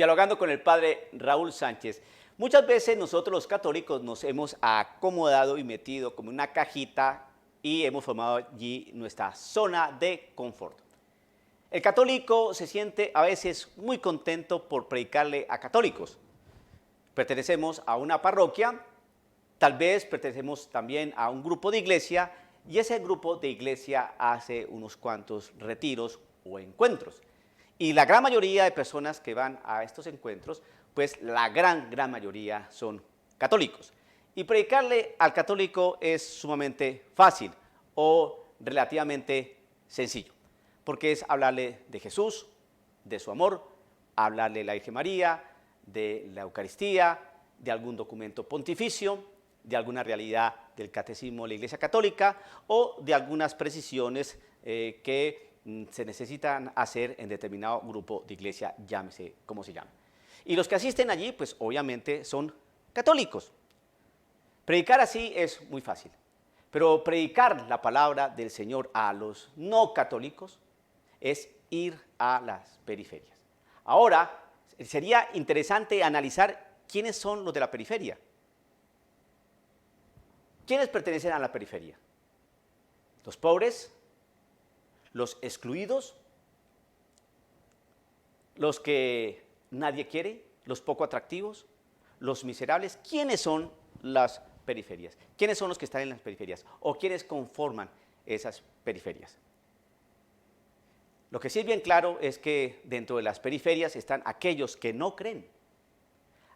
dialogando con el padre Raúl Sánchez. Muchas veces nosotros los católicos nos hemos acomodado y metido como una cajita y hemos formado allí nuestra zona de confort. El católico se siente a veces muy contento por predicarle a católicos. Pertenecemos a una parroquia, tal vez pertenecemos también a un grupo de iglesia y ese grupo de iglesia hace unos cuantos retiros o encuentros. Y la gran mayoría de personas que van a estos encuentros, pues la gran mayoría son católicos. Y predicarle al católico es sumamente fácil o relativamente sencillo, porque es hablarle de Jesús, de su amor, hablarle de la Virgen María, de la Eucaristía, de algún documento pontificio, de alguna realidad del catecismo de la Iglesia Católica o de algunas precisiones que se necesitan hacer en determinado grupo de iglesia, llámese como se llame. Y los que asisten allí, pues obviamente son católicos. Predicar así es muy fácil, pero predicar la palabra del Señor a los no católicos es ir a las periferias. Ahora, sería interesante analizar quiénes son los de la periferia. ¿Quiénes pertenecen a la periferia? Los pobres, los excluidos, los que nadie quiere, los poco atractivos, los miserables. ¿Quiénes son las periferias? ¿Quiénes son los que están en las periferias? ¿O quiénes conforman esas periferias? Lo que sí es bien claro es que dentro de las periferias están aquellos que no creen,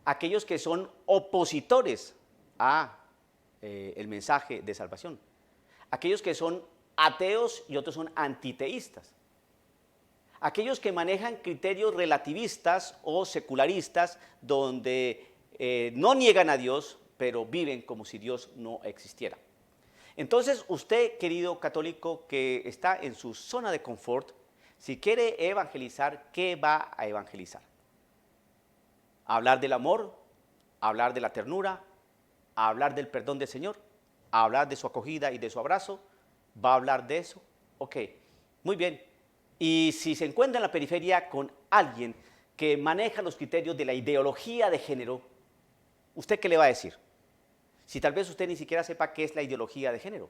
aquellos que son opositores a el mensaje de salvación, aquellos que son ateos y otros son antiteístas, aquellos que manejan criterios relativistas o secularistas donde no niegan a Dios, pero viven como si Dios no existiera. Entonces, usted, querido católico que está en su zona de confort, si quiere evangelizar, ¿qué va a evangelizar? ¿Hablar del amor? ¿Hablar de la ternura? ¿Hablar del perdón del Señor? ¿Hablar de su acogida y de su abrazo? ¿Va a hablar de eso? Ok, muy bien. Y si se encuentra en la periferia con alguien que maneja los criterios de la ideología de género, ¿usted qué le va a decir? Si tal vez usted ni siquiera sepa qué es la ideología de género.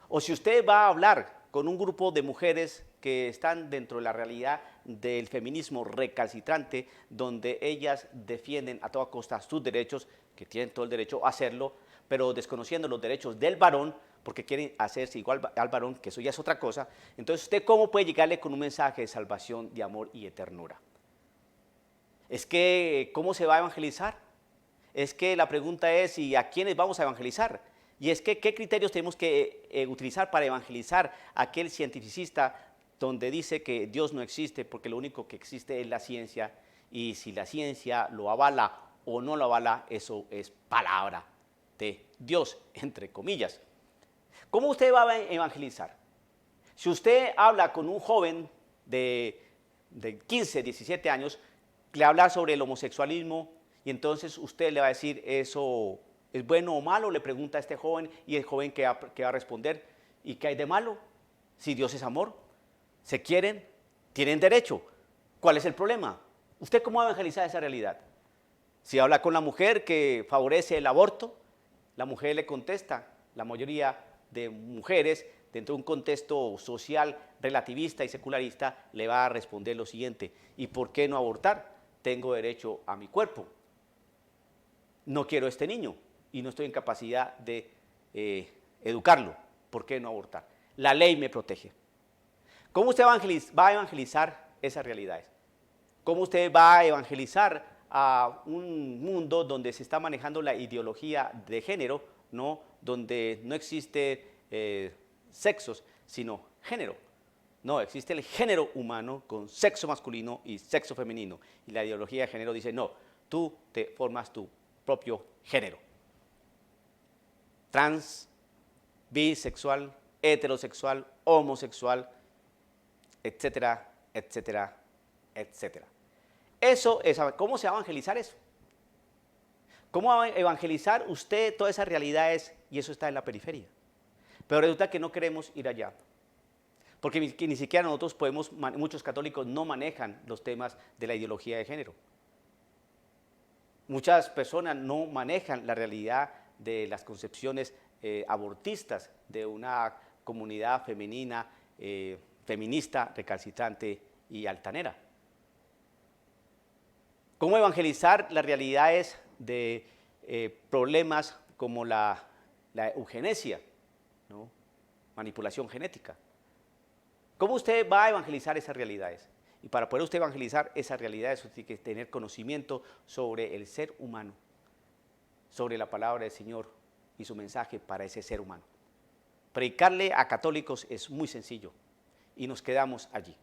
O si usted va a hablar con un grupo de mujeres que están dentro de la realidad del feminismo recalcitrante, donde ellas defienden a toda costa sus derechos, que tienen todo el derecho a hacerlo, pero desconociendo los derechos del varón, porque quieren hacerse igual al varón, que eso ya es otra cosa. Entonces, ¿usted cómo puede llegarle con un mensaje de salvación, de amor y de ternura? Es que, ¿cómo se va a evangelizar? Es que la pregunta es, ¿y a quiénes vamos a evangelizar? Y es que, ¿qué criterios tenemos que utilizar para evangelizar a aquel cientificista donde dice que Dios no existe porque lo único que existe es la ciencia, y si la ciencia lo avala o no lo avala, eso es palabra de Dios, entre comillas? ¿Cómo usted va a evangelizar? Si usted habla con un joven de 15, 17 años, le habla sobre el homosexualismo y entonces usted le va a decir, ¿eso es bueno o malo? Le pregunta a este joven y el joven que va a responder, ¿y qué hay de malo? Si Dios es amor, se quieren, tienen derecho. ¿Cuál es el problema? ¿Usted cómo va a evangelizar esa realidad? Si habla con la mujer que favorece el aborto, la mujer le contesta, la mayoría de mujeres dentro de un contexto social relativista y secularista le va a responder lo siguiente: ¿y por qué no abortar? Tengo derecho a mi cuerpo. No quiero a este niño y no estoy en capacidad de educarlo. ¿Por qué no abortar? La ley me protege. ¿Cómo usted va a evangelizar esas realidades? ¿Cómo usted va a evangelizar a un mundo donde se está manejando la ideología de género, ¿no? Donde no existe sexos, sino género? No, existe el género humano con sexo masculino y sexo femenino. Y la ideología de género dice, no, tú te formas tu propio género. Trans, bisexual, heterosexual, homosexual, etcétera, etcétera, etcétera. Eso es, ¿cómo se va a evangelizar eso? ¿Cómo va a evangelizar usted todas esas realidades? Y eso está en la periferia. Pero resulta que no queremos ir allá. Porque ni siquiera nosotros podemos, muchos católicos no manejan los temas de la ideología de género. Muchas personas no manejan la realidad de las concepciones abortistas de una comunidad femenina, feminista, recalcitrante y altanera. ¿Cómo evangelizar las realidades de problemas como la eugenesia, ¿no? Manipulación genética? ¿Cómo usted va a evangelizar esas realidades? Y para poder usted evangelizar esas realidades, usted tiene que tener conocimiento sobre el ser humano, sobre la palabra del Señor y su mensaje para ese ser humano. Predicarle a católicos es muy sencillo y nos quedamos allí.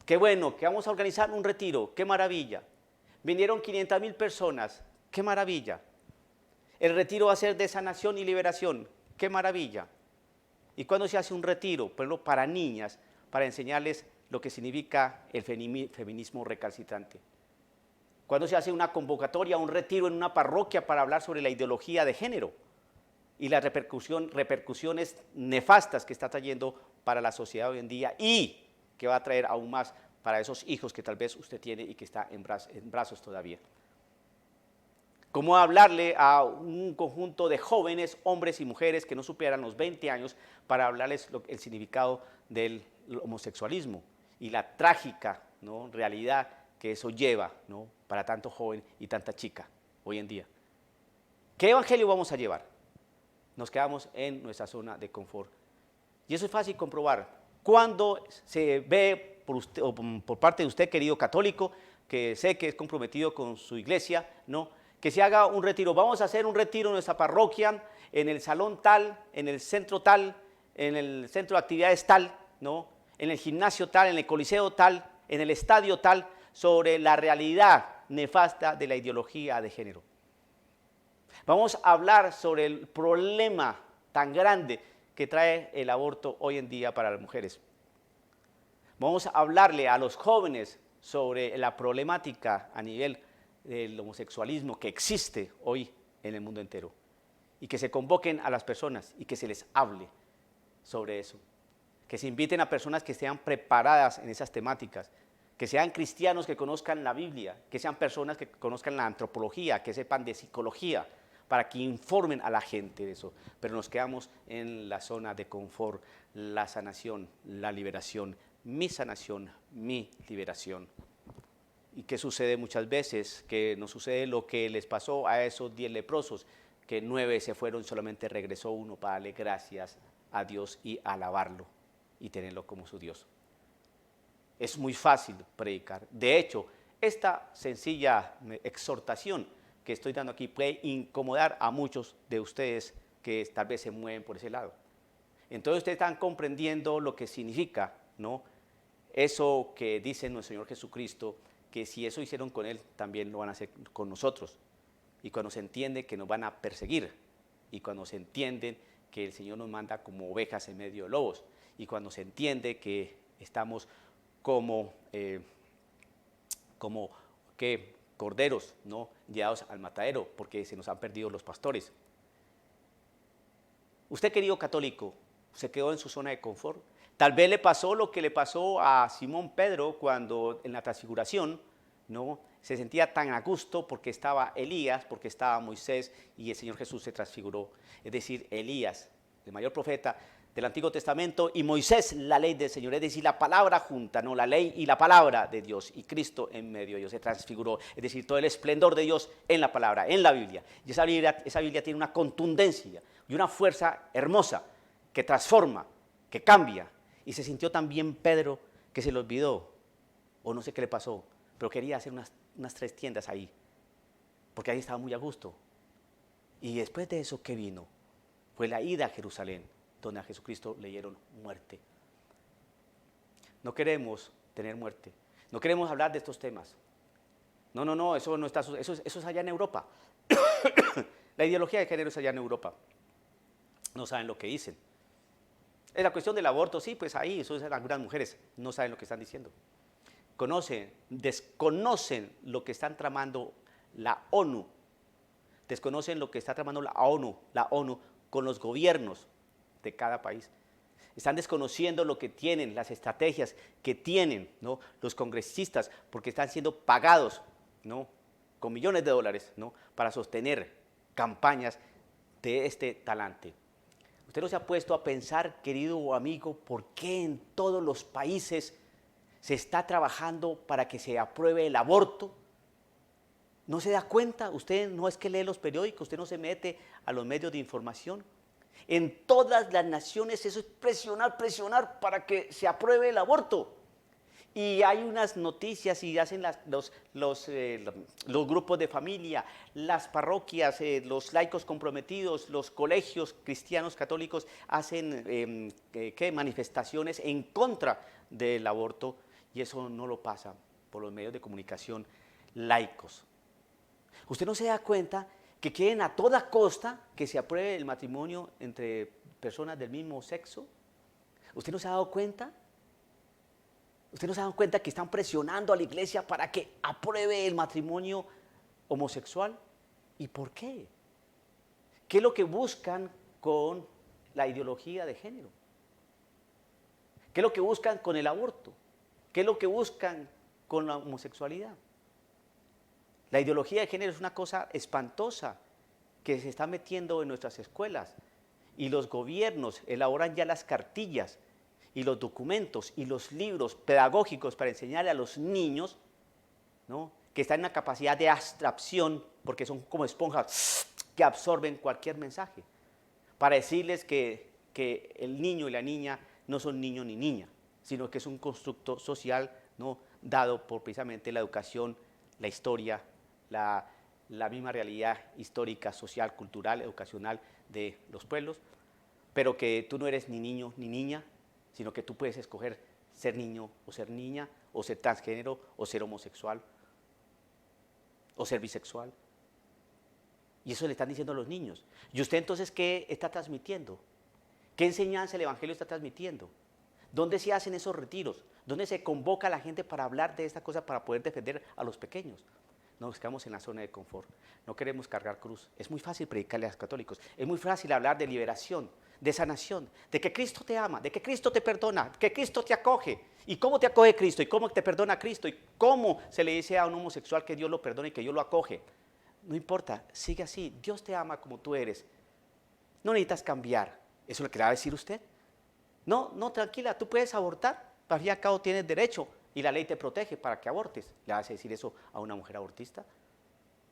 Qué bueno, que vamos a organizar un retiro, qué maravilla. Vinieron 500,000 personas, qué maravilla. El retiro va a ser de sanación y liberación, qué maravilla. ¿Y cuándo se hace un retiro? Por ejemplo, para niñas, para enseñarles lo que significa el feminismo recalcitrante. ¿Cuándo se hace una convocatoria, un retiro en una parroquia para hablar sobre la ideología de género y las repercusiones nefastas que está trayendo para la sociedad hoy en día y que va a traer aún más para esos hijos que tal vez usted tiene y que está en brazos todavía? ¿Cómo hablarle a un conjunto de jóvenes, hombres y mujeres que no superan los 20 años para hablarles el significado del homosexualismo y la trágica, ¿no?, realidad que eso lleva, ¿no?, para tanto joven y tanta chica hoy en día? ¿Qué evangelio vamos a llevar? Nos quedamos en nuestra zona de confort. Y eso es fácil comprobar. Cuando se ve por parte de usted, querido católico, que sé que es comprometido con su iglesia, ¿no?, que se haga un retiro. Vamos a hacer un retiro en nuestra parroquia, en el salón tal, en el centro tal, en el centro de actividades tal, ¿no?, en el gimnasio tal, en el coliseo tal, en el estadio tal, sobre la realidad nefasta de la ideología de género. Vamos a hablar sobre el problema tan grande que trae el aborto hoy en día para las mujeres. Vamos a hablarle a los jóvenes sobre la problemática a nivel del homosexualismo que existe hoy en el mundo entero y que se convoquen a las personas y que se les hable sobre eso, que se inviten a personas que estén preparadas en esas temáticas, que sean cristianos que conozcan la Biblia, que sean personas que conozcan la antropología, que sepan de psicología, para que informen a la gente de eso. Pero nos quedamos en la zona de confort, la sanación, la liberación, mi sanación, mi liberación. ¿Y qué sucede muchas veces? Que nos sucede lo que les pasó a esos 10 leprosos, que 9 se fueron, solamente regresó uno para darle gracias a Dios y alabarlo y tenerlo como su Dios. Es muy fácil predicar. De hecho, esta sencilla exhortación que estoy dando aquí puede incomodar a muchos de ustedes que tal vez se mueven por ese lado. Entonces ustedes están comprendiendo lo que significa, ¿no?, eso que dice nuestro Señor Jesucristo, que si eso hicieron con Él, también lo van a hacer con nosotros. Y cuando se entiende que nos van a perseguir, y cuando se entienden que el Señor nos manda como ovejas en medio de lobos, y cuando se entiende que estamos como corderos, ¿no?, llevados al matadero, porque se nos han perdido los pastores. Usted, querido católico, se quedó en su zona de confort. Tal vez le pasó lo que le pasó a Simón Pedro cuando en la transfiguración, ¿no?, se sentía tan a gusto porque estaba Elías, porque estaba Moisés y el Señor Jesús se transfiguró. Es decir, Elías, el mayor profeta del Antiguo Testamento, y Moisés, la ley del Señor, es decir, la palabra junta, ¿no?, la ley y la palabra de Dios, y Cristo en medio de ellos se transfiguró, es decir, todo el esplendor de Dios en la palabra, en la Biblia. Y esa Biblia tiene una contundencia y una fuerza hermosa que transforma, que cambia. Y se sintió tan bien Pedro que se le olvidó, o no sé qué le pasó, pero quería hacer unas 3 tiendas ahí, porque ahí estaba muy a gusto. Y después de eso, ¿qué vino? Fue la ida a Jerusalén, donde a Jesucristo le dieron muerte. No queremos tener muerte, no queremos hablar de estos temas. No, eso no está, eso es allá en Europa. La ideología de género es allá en Europa. No saben lo que dicen. Es la cuestión del aborto, sí, pues ahí, eso es algunas mujeres, no saben lo que están diciendo. Desconocen lo que están tramando la ONU, desconocen lo que está tramando la ONU con los gobiernos de cada país. Están desconociendo lo que tienen, las estrategias que tienen, ¿no?, los congresistas, porque están siendo pagados, ¿no?, con millones de dólares, ¿no?, para sostener campañas de este talante. Usted no se ha puesto a pensar, querido amigo, por qué en todos los países se está trabajando para que se apruebe el aborto. ¿No se da cuenta? Usted no es que lee los periódicos, usted no se mete a los medios de información. En todas las naciones eso es presionar, presionar para que se apruebe el aborto. Y hay unas noticias y hacen los grupos de familia, las parroquias, los laicos comprometidos, los colegios cristianos católicos hacen manifestaciones en contra del aborto, y eso no lo pasa por los medios de comunicación laicos. ¿Usted no se da cuenta que quieren a toda costa que se apruebe el matrimonio entre personas del mismo sexo? ¿Usted no se ha dado cuenta? ¿Usted no se ha dado cuenta que están presionando a la iglesia para que apruebe el matrimonio homosexual? ¿Y por qué? ¿Qué es lo que buscan con la ideología de género? ¿Qué es lo que buscan con el aborto? ¿Qué es lo que buscan con la homosexualidad? La ideología de género es una cosa espantosa que se está metiendo en nuestras escuelas, y los gobiernos elaboran ya las cartillas y los documentos y los libros pedagógicos para enseñarle a los niños, ¿no?, que están en una capacidad de abstracción, porque son como esponjas que absorben cualquier mensaje, para decirles que el niño y la niña no son niño ni niña, sino que es un constructo social, ¿no?, dado por precisamente la educación, la historia, la misma realidad histórica, social, cultural, educacional de los pueblos, pero que tú no eres ni niño ni niña, sino que tú puedes escoger ser niño o ser niña, o ser transgénero, o ser homosexual, o ser bisexual. Y eso le están diciendo a los niños. ¿Y usted entonces qué está transmitiendo? ¿Qué enseñanza el Evangelio está transmitiendo? ¿Dónde se hacen esos retiros? ¿Dónde se convoca a la gente para hablar de esta cosa, para poder defender a los pequeños? Nos quedamos en la zona de confort, no queremos cargar cruz. Es muy fácil predicarle a los católicos, es muy fácil hablar de liberación, de sanación, de que Cristo te ama, de que Cristo te perdona, que Cristo te acoge. ¿Y cómo te acoge Cristo? ¿Y cómo te perdona Cristo? ¿Y cómo se le dice a un homosexual que Dios lo perdona y que Dios lo acoge? No importa, sigue así, Dios te ama como tú eres. No necesitas cambiar. ¿Eso es lo que le va a decir usted? No, no, tranquila, tú puedes abortar, al fin y al cabo tienes derecho y la ley te protege para que abortes. ¿Le vas a decir eso a una mujer abortista?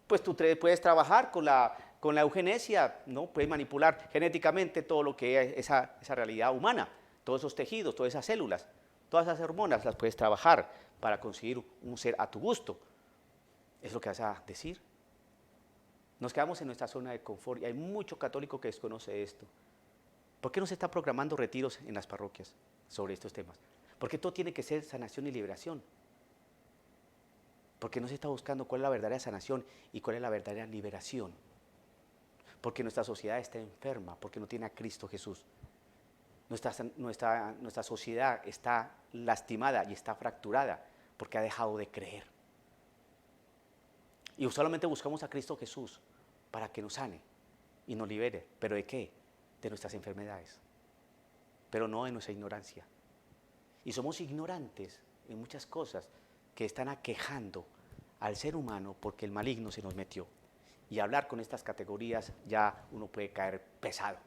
Pues tú puedes trabajar con la eugenesia, ¿no? Puedes manipular genéticamente todo lo que es esa realidad humana, todos esos tejidos, todas esas células, todas esas hormonas las puedes trabajar para conseguir un ser a tu gusto. ¿Es lo que vas a decir? Nos quedamos en nuestra zona de confort y hay mucho católico que desconoce esto. ¿Por qué no se están programando retiros en las parroquias sobre estos temas? Porque todo tiene que ser sanación y liberación. Porque no se está buscando cuál es la verdadera sanación y cuál es la verdadera liberación. Porque nuestra sociedad está enferma, porque no tiene a Cristo Jesús. Nuestra sociedad está lastimada y está fracturada porque ha dejado de creer. Y solamente buscamos a Cristo Jesús para que nos sane y nos libere. ¿Pero de qué? De nuestras enfermedades, pero no de nuestra ignorancia. Y somos ignorantes en muchas cosas que están aquejando al ser humano porque el maligno se nos metió. Y hablar con estas categorías ya uno puede caer pesado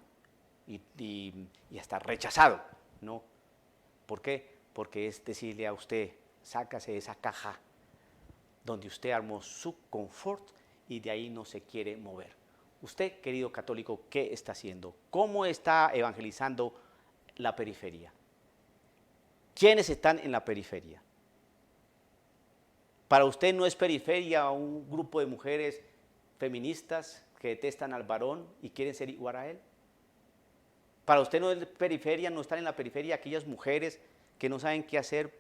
y hasta rechazado, ¿no? ¿Por qué? Porque es decirle a usted, sácase de esa caja donde usted armó su confort y de ahí no se quiere mover. Usted, querido católico, ¿qué está haciendo? ¿Cómo está evangelizando la periferia? ¿Quiénes están en la periferia? Para usted no es periferia un grupo de mujeres feministas que detestan al varón y quieren ser igual a él. Para usted no es periferia, no están en la periferia aquellas mujeres que no saben qué hacer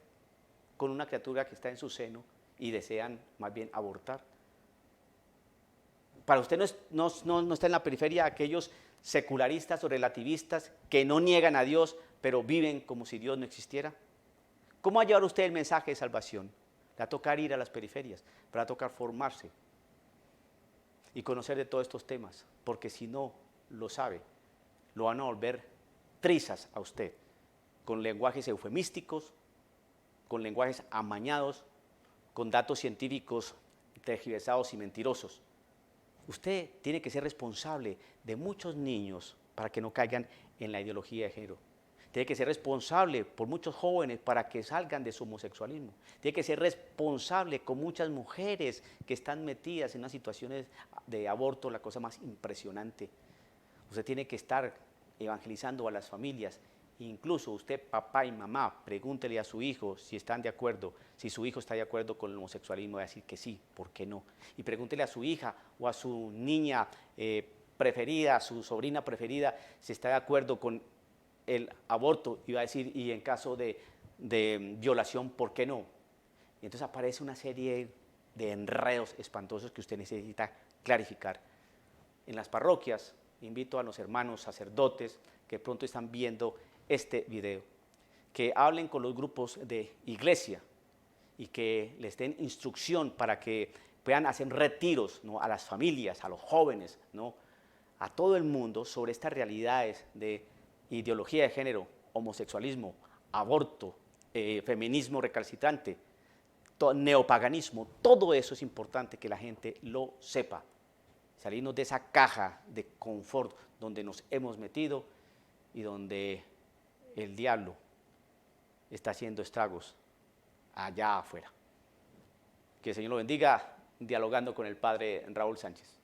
con una criatura que está en su seno y desean más bien abortar. Para usted no está en la periferia aquellos secularistas o relativistas que no niegan a Dios, pero viven como si Dios no existiera. ¿Cómo va a llevar usted el mensaje de salvación? Le va a tocar ir a las periferias, le va a tocar formarse y conocer de todos estos temas, porque si no lo sabe, lo van a volver trizas a usted con lenguajes eufemísticos, con lenguajes amañados, con datos científicos tergiversados y mentirosos. Usted tiene que ser responsable de muchos niños para que no caigan en la ideología de género. Tiene que ser responsable por muchos jóvenes para que salgan de su homosexualismo. Tiene que ser responsable con muchas mujeres que están metidas en unas situaciones de aborto, la cosa más impresionante. Usted tiene que estar evangelizando a las familias. Incluso usted, papá y mamá, pregúntele a su hijo si están de acuerdo, si su hijo está de acuerdo con el homosexualismo, va a decir que sí, ¿por qué no? Y pregúntele a su hija o a su niña preferida, a su sobrina preferida, si está de acuerdo con el aborto, y va a decir, y en caso de violación, ¿por qué no? Y entonces aparece una serie de enredos espantosos que usted necesita clarificar. En las parroquias, invito a los hermanos sacerdotes que pronto están viendo este video, que hablen con los grupos de iglesia y que les den instrucción para que puedan hacer retiros, ¿no?, a las familias, a los jóvenes, ¿no?, a todo el mundo sobre estas realidades de ideología de género, homosexualismo, aborto, feminismo recalcitrante, neopaganismo. Todo eso es importante que la gente lo sepa. Salirnos de esa caja de confort donde nos hemos metido y donde el diablo está haciendo estragos allá afuera. Que el Señor lo bendiga, dialogando con el Padre Raúl Sánchez.